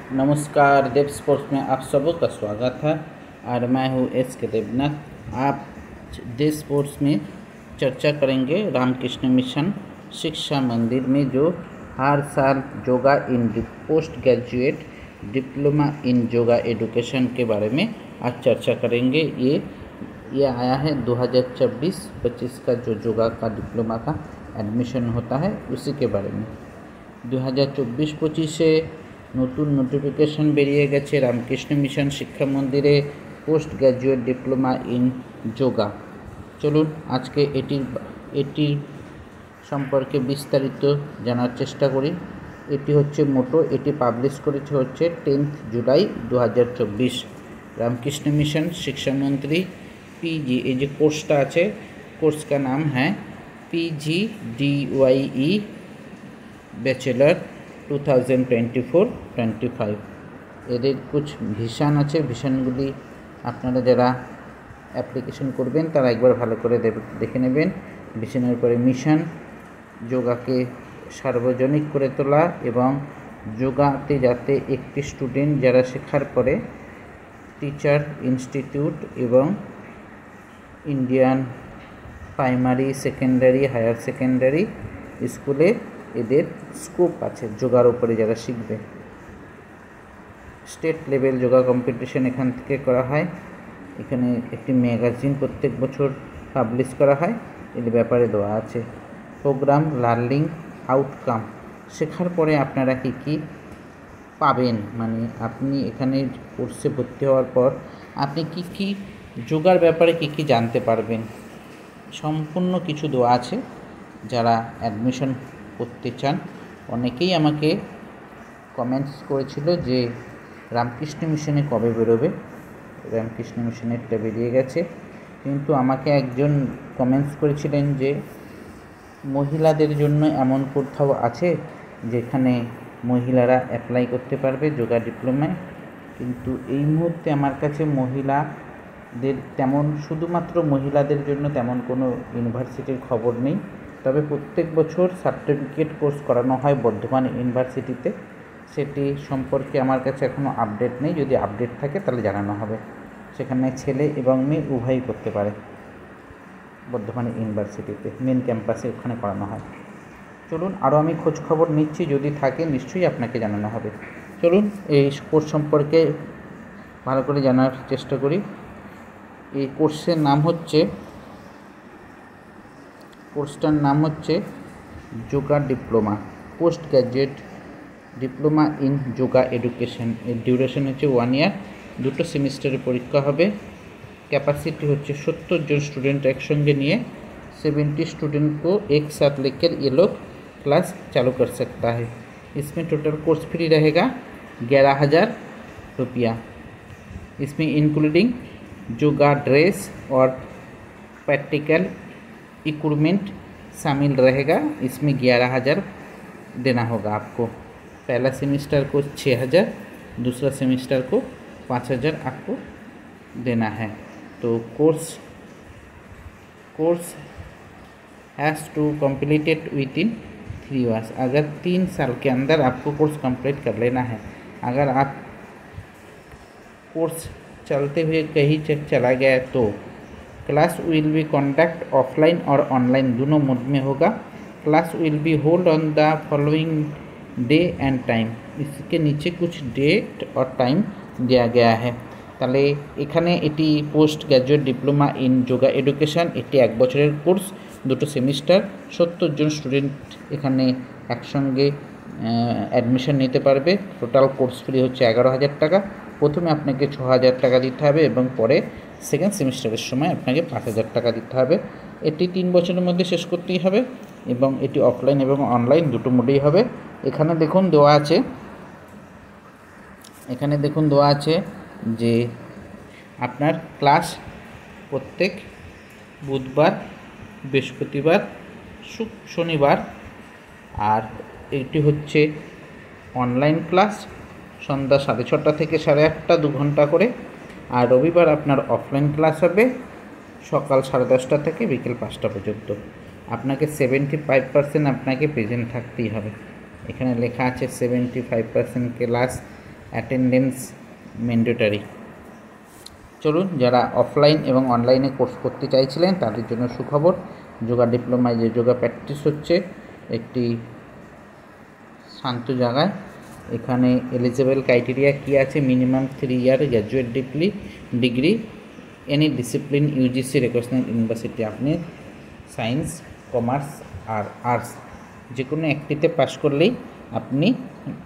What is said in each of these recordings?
नमस्कार, देव स्पोर्ट्स में आप सबों का स्वागत है और मैं हूँ एस के देवनाथ। आप देव स्पोर्ट्स में चर्चा करेंगे रामकृष्ण मिशन शिक्षा मंदिर में जो हर साल yoga in post graduate diploma in yoga education के बारे में आज चर्चा करेंगे। ये आया है 2024-25 का जो योगा का डिप्लोमा का एडमिशन होता है उसी के बारे में। 2024-25 से নতুন নোটিফিকেশন বেরিয়ে গেছে রামকৃষ্ণ মিশন শিক্ষা মন্দিরে post graduate diploma in yoga. চলুন আজকে এটির সম্পর্কে বিস্তারিত জানার চেষ্টা করি। এটি হচ্ছে মোটো, এটি পাবলিশ করেছে হচ্ছে 10 জুলাই 2024। রামকৃষ্ণ মিশন শিক্ষা মন্ত্রী पीजी, ये जो कोर्सটা আছে कोर्स का नाम है PGDYE बैचलर 2024-25। এদের कुछ ভিশন আছে, ভিশনগুলি আপনারা যারা অ্যাপ্লিকেশন করবেন তারা একবার ভালো করে দেখে নেবেন। ভিশনের পরে মিশন যোগাকে সার্বজনিক করে তোলা এবং যোগাতে যাতে একটি স্টুডেন্ট যারা শেখার পরে টিচার ইনস্টিটিউট এবং Indian primary secondary higher secondary স্কুলে এদের স্কোপ আছে যোগার উপরে যারা শিখবে। স্টেট লেভেল যোগা কম্পিটিশন এখান থেকে করা হয়। এখানে একটি ম্যাগাজিন প্রত্যেক বছর পাবলিশ করা হয়, এর ব্যাপারে দেওয়া আছে। প্রোগ্রাম, লার্নিং আউটকাম, শেখার পরে আপনারা কী কী পাবেন, মানে আপনি এখানে কোর্সে ভর্তি হওয়ার পর আপনি কী কী যোগার ব্যাপারে কী কী জানতে পারবেন, সম্পূর্ণ কিছু দেওয়া আছে। যারা অ্যাডমিশন করতে চান অনেকেই আমাকে কমেন্টস করেছিল যে রামকৃষ্ণ মিশনে কবে বেরোবে। রামকৃষ্ণ মিশনেরটা বেরিয়ে গেছে, কিন্তু আমাকে একজন কমেন্টস করেছিলেন যে মহিলাদের জন্য এমন কোথাও আছে যেখানে মহিলারা অ্যাপ্লাই করতে পারবে যোগা ডিপ্লোমায়, কিন্তু এই মুহূর্তে আমার কাছে মহিলাদের তেমন, শুধুমাত্র মহিলাদের জন্য তেমন কোনো ইউনিভার্সিটির খবর নেই। তবে প্রত্যেক বছর সার্টিফিকেট কোর্স করানো হয় বর্ধমান ইউনিভার্সিটিতে, সেটি সম্পর্কে আমার কাছে এখনও আপডেট নেই। যদি আপডেট থাকে তাহলে জানানো হবে। সেখানে ছেলে এবং মেয়ে উভয়ই করতে পারে। বর্ধমান ইউনিভার্সিটিতে মেন ক্যাম্পাসে ওখানে করানো হয়। চলুন আরও আমি খোঁজ খবর নিচ্ছি, যদি থাকে নিশ্চয়ই আপনাকে জানানো হবে। চলুন এই কোর্স সম্পর্কে ভালো করে জানার চেষ্টা করি। এই কোর্সটার নাম হচ্ছে yoga diploma, post graduate diploma in yoga education. এর ডিউরেশন হচ্ছে 1 ইয়ার, 2 সেমিস্টারের পরীক্ষা হবে। कैपेसिटी होच्छे 70 जन स्टूडेंट एकसंगे निए 70 स्टूडेंट को एक साथ लेकर ये लोग क्लास चालू कर सकता है। इसमें टोटल कोर्स फी रहेगा 11,000 रुपया। इसमें इंक्लूडिंग योगा ड्रेस और प्रैक्टिकल इक्विपमेंट शामिल रहेगा। इसमें 11,000 देना होगा आपको। पहला सेमिस्टर को 6,000, दूसरा सेमिस्टर को 5,000 आपको देना है। तो course has to completed within 3 years. अगर 3 साल के अंदर आपको कोर्स कंप्लीट कर लेना है। अगर आप कोर्स चलते हुए कहीं चला गया तो class will be conduct offline और ऑनलाइन दोनों मोड में होगा। Class will be hold on the following day and time. इसके नीचे कुछ डेट और टाइम दिया गया है। তাহলে এখানে এটি post graduate diploma in yoga education, এটি 1 বছরের কোর্স, 2 সেমিস্টার, 70 জন স্টুডেন্ট এখানে একসঙ্গে অ্যাডমিশন নিতে পারবে। টোটাল কোর্স ফি হচ্ছে 11,000 টাকা। প্রথমে আপনাকে 6,000 টাকা দিতে হবে এবং পরে সেকেন্ড সেমিস্টারের সময় আপনাকে 5,000 টাকা দিতে হবে। এটি 3 বছরের মধ্যে শেষ করতেই হবে এবং এটি অফলাইন এবং অনলাইন দুটো মোডেই হবে। এখানে দেখুন দেওয়া আছে যে আপনার ক্লাস প্রত্যেক বুধবার, বৃহস্পতিবার, শনিবার, আর এটি হচ্ছে অনলাইন ক্লাস সন্ধ্যা 6:30 থেকে 8:30, 2 ঘন্টা করে। আর রবিবার আপনার অফলাইন ক্লাস হবে সকাল 10:30 থেকে বিকেল 5টা পর্যন্ত। আপনাকে 75% আপনাকে প্রেজেন্ট থাকতেই হবে। এখানে লেখা আছে 75% ক্লাস অ্যাটেন্ডেন্স ম্যান্ডেটরি। চলুন, যারা অফলাইন এবং অনলাইনে কোর্স করতে চাইছিলেন তাদের জন্য সুখবর। যোগা ডিপ্লোমায় যে যোগা প্র্যাকটিস হচ্ছে একটি শান্ত জায়গায়। এখানে এলিজিবল ক্রাইটেরিয়া কী আছে? Minimum 3 year graduate degree any discipline UGC recognized university. আপনি সায়েন্স, কমার্স আর আর্টস যে কোনো একটিতে পাস করলেই, আপনি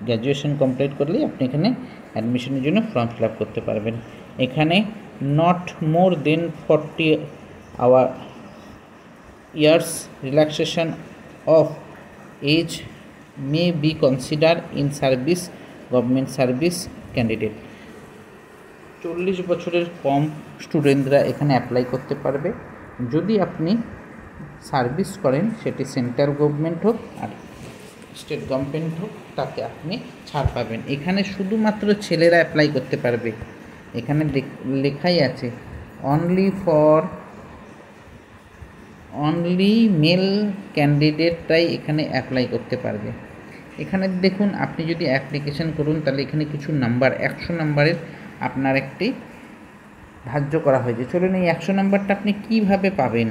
গ্র্যাজুয়েশন কমপ্লিট করলেই আপনি এখানে অ্যাডমিশনের জন্য ফর্ম ফিল আপ করতে পারবেন। এখানে not more than 40 years relaxation of age may be consider in service, government service candidate. 40 বছরের কম স্টুডেন্টরা এখানে অ্যাপ্লাই করতে পারবে। যদি আপনি সার্ভিস করেন, সেটি সেন্ট্রাল গভর্নমেন্ট হোক আর স্টেট গভর্নমেন্ট হোক, তাতে আপনি ছাড় পাবেন। এখানে শুধুমাত্র ছেলেরা অ্যাপ্লাই করতে পারবে। এখানে লেখাই আছে অনলি মেল ক্যান্ডিডেটরাই এখানে অ্যাপ্লাই করতে পারবে। এখানে দেখুন, আপনি যদি অ্যাপ্লিকেশন করুন তাহলে এখানে কিছু নাম্বার, 100 নাম্বারের আপনার একটি ধার্য করা হয়েছে। চলুন, এই 100 নাম্বারটা আপনি কিভাবে পাবেন।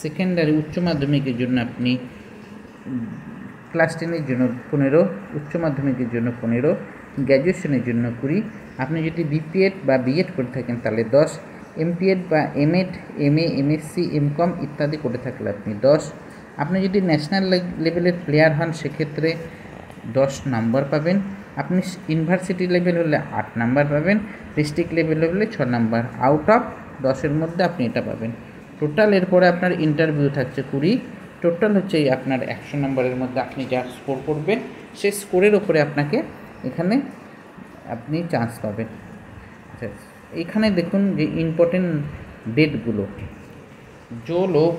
সেকেন্ডারি উচ্চ মাধ্যমিকের জন্য আপনি ক্লাস 10-এর জন্য 15, উচ্চ মাধ্যমিকের জন্য 15, গ্র্যাজুয়েশনের জন্য 20। আপনি যদি বিপিএড বা বিএড করে থাকেন তাহলে 10, এমপিএড বা এমএড, এমএ, এমএসসি, এমকম ইত্যাদি করে থাকলে আপনি 10। আপনি যদি ন্যাশনাল লেভেলের প্লেয়ার হন সেক্ষেত্রে 10 নাম্বার পাবেন। আপনি ইউনিভার্সিটি লেভেল হলে 8 নাম্বার পাবেন, ডিস্ট্রিক্ট লেভেল হলে 6 নাম্বার। আউট অফ 10-এর মধ্যে আপনি এটা পাবেন। টোটাল এরপরে আপনার ইন্টারভিউ থাকছে 20। টোটাল হচ্ছে এই আপনার 100 নম্বরের মধ্যে আপনি যা স্কোর করবেন, সেই স্কোরের ওপরে আপনাকে এখানে আপনি চান্স পাবেন। আচ্ছা, এখানে দেখুন যে ইম্পর্टेंट डेटগুলো। जो लोग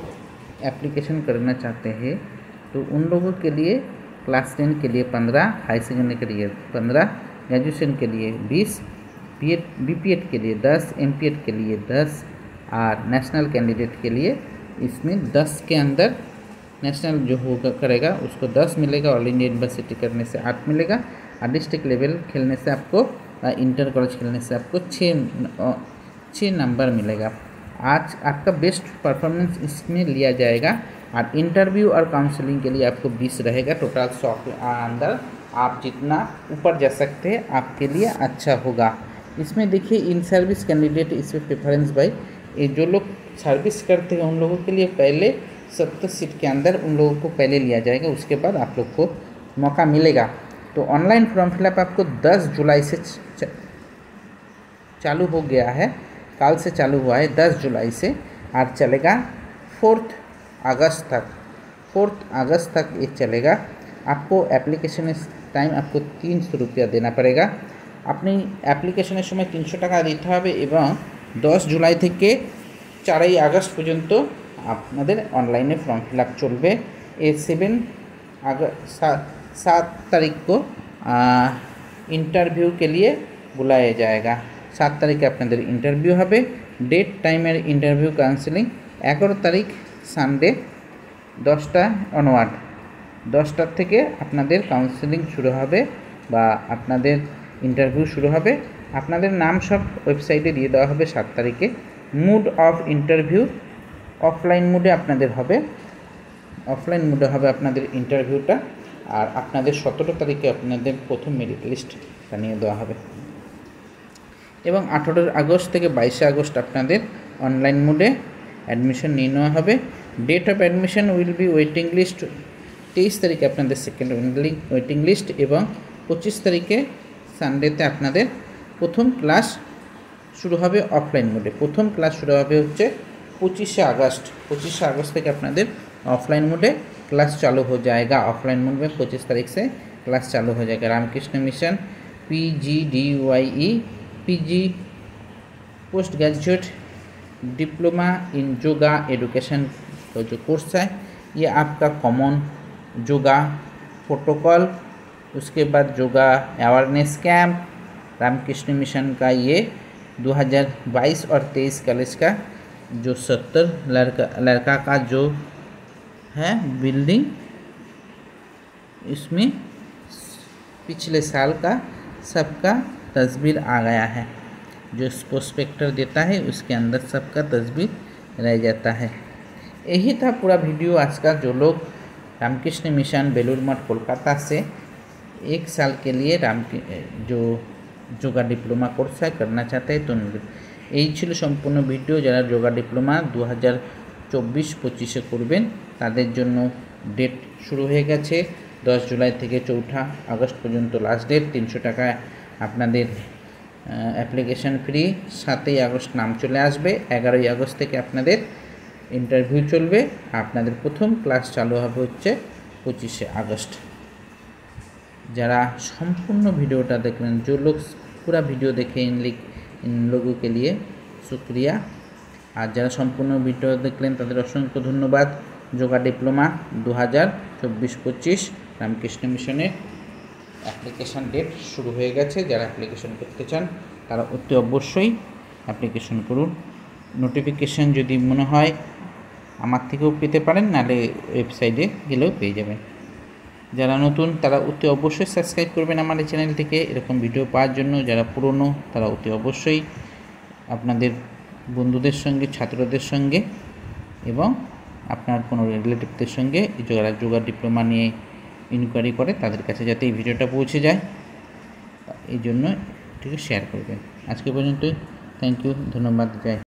एप्लीकेशन करना चाहते हैं तो उन लोगों के लिए क्लास 10 के लिए 15, हाई सेकेंडरी के लिए 15, ग्रेजुएशन के लिए 20, बीपीएड के लिए 10, एमपीएड के लिए 10 और नेशनल कैंडिडेट के लिए इसमें 10 के अंदर नेशनल जो होगा करेगा उसको 10 मिलेगा, ऑल इंडिया यूनिवर्सिटी करने से 8 मिलेगा और डिस्ट्रिक्ट लेवल खेलने से आपको, इंटर कॉलेज खेलने से आपको 6 नंबर मिलेगा। आज आपका बेस्ट परफॉर्मेंस इसमें लिया जाएगा और इंटरव्यू और काउंसलिंग के लिए आपको 20 रहेगा। टोटल 100 के अंदर आप जितना ऊपर जा सकते हैं आपके लिए अच्छा होगा। इसमें देखिए इन सर्विस कैंडिडेट, इसमें प्रेफरेंस बाई, ये जो लोग सर्विस करते हैं उन लोगों के लिए पहले 70 सीट के अंदर उन लोगों को पहले लिया जाएगा, उसके बाद आप लोग को मौका मिलेगा। तो ऑनलाइन फॉर्म फिलअप आपको 10 जुलाई से चालू हो गया है, कल से चालू हुआ है 10 जुलाई से और चलेगा 4 अगस्त तक। 4 अगस्त तक ये चलेगा। आपको एप्लीकेशन टाइम आपको 300 रुपया देना पड़ेगा। अपनी एप्लीकेशन समय 300 টাকা দিতে হবে এবং 10 জুলাই থেকে 4 আগস্ট পর্যন্ত আপনাদের অনলাইনে ফর্ম ফিল আপ চলবে। ए 7 तारीख को इंटरव्यू के लिए बुलाया जाएगा। 7 तारीखे আপনাদের इंटरव्यू হবে। डेट टाइमेर इंटरव्यू काउंसिलिंग 11 तारीख सानडे 10টা অনওয়ার্ড, 10টার থেকে আপনাদের কাউন্সেলিং শুরু হবে বা আপনাদের ইন্টারভিউ শুরু হবে। আপনাদের নাম সব ওয়েবসাইটে দিয়ে দেওয়া হবে 7 তারিখে। মুড অফ ইন্টারভিউ অফলাইন মুডে আপনাদের হবে, অফলাইন মুডে হবে আপনাদের ইন্টারভিউটা। আর আপনাদের 17 তারিখে আপনাদের প্রথম মেরিট লিস্ট বানিয়ে দেওয়া হবে এবং 18 আগস্ট থেকে 22 আগস্ট আপনাদের অনলাইন মোডে অ্যাডমিশন নিয়ে নেওয়া হবে। Date of admission will be waiting list 23 তারিখে আপনাদের সেকেন্ড ওয়েটিং লিস্ট এবং 25 তারিখে সানডেতে আপনাদের প্রথম ক্লাস শুরু হবে অফলাইন মোডে। প্রথম ক্লাস শুরু হবে হচ্ছে 25 अगस्त। 25 अगस्त থেকে আপনাদের ऑफलाइन मोड क्लास चालू हो जाएगा। ऑफलाइन मोड में 25 तारीख से क्लास चालू हो जाएगा। Ramakrishna Mission PGDYE PG post graduate diploma in yoga education का जो कोर्स है ये आपका कॉमन योगा प्रोटोकॉल, उसके बाद yoga awareness camp, Ramakrishna Mission का ये 2022 और 23 कॉलेज का जो 70 लड़का का जो है बिल्डिंग, इसमें पिछले साल का सबका तस्वीर आ गया है। जो प्रोस्पेक्टर देता है उसके अंदर सबका तस्वीर रह जाता है। यही था पूरा वीडियो आज का। जो लोग रामकृष्ण मिशन बेलूर मठ कोलकाता से 1 साल के लिए जो योगा डिप्लोमा कोर्स है करना चाहते हैं तो এই ছিল সম্পূর্ণ ভিডিও। যারা যোগা ডিপ্লোমা 2024-25 করবেন তাদের জন্য ডেট শুরু হয়ে গেছে। 10 জুলাই থেকে 4 আগস্ট পর্যন্ত লাস্ট ডেট। 300 টাকা আপনাদের অ্যাপ্লিকেশন ফ্রি। 7ই আগস্ট নাম চলে আসবে। 11ই আগস্ট থেকে আপনাদের ইন্টারভিউ চলবে। আপনাদের প্রথম ক্লাস চালু হবে হচ্ছে 25 আগস্ট। যারা সম্পূর্ণ ভিডিওটা দেখলেন, जो लोग पूरा वीडियो देखे इन लोगों के लिए शुक्रिया। আর যারা সম্পূর্ণ ভিডিও দেখলেন তাদের অসংখ্য ধন্যবাদ। যোগা ডিপ্লোমা 2024-25 রামকৃষ্ণ মিশনের অ্যাপ্লিকেশান ডেট শুরু হয়ে গেছে। যারা অ্যাপ্লিকেশন করতে চান তারা অতি অবশ্যই অ্যাপ্লিকেশন করুন। নোটিফিকেশান যদি মনে হয় আমার থেকেও পেতে পারেন, নাহলে ওয়েবসাইটে গেলেও পেয়ে যাবেন। যারা নতুন তারা অতি অবশ্যই সাবস্ক্রাইব করবেন আমার এই চ্যানেলটিকে এরকম ভিডিও পাওয়ার জন্য। যারা পুরনো তারা অতি অবশ্যই আপনাদের বন্ধুদের সঙ্গে, ছাত্রদের সঙ্গে এবং আপনার কোনো রিলেটিভদের সঙ্গে যারা যোগা ডিপ্লোমা নিয়ে ইনকোয়ারি করে তাদের কাছে যাতে এই ভিডিওটা পৌঁছে যায় এই জন্য এটিকে শেয়ার করবেন। আজকে পর্যন্তই। থ্যাংক ইউ, ধন্যবাদ, জয়।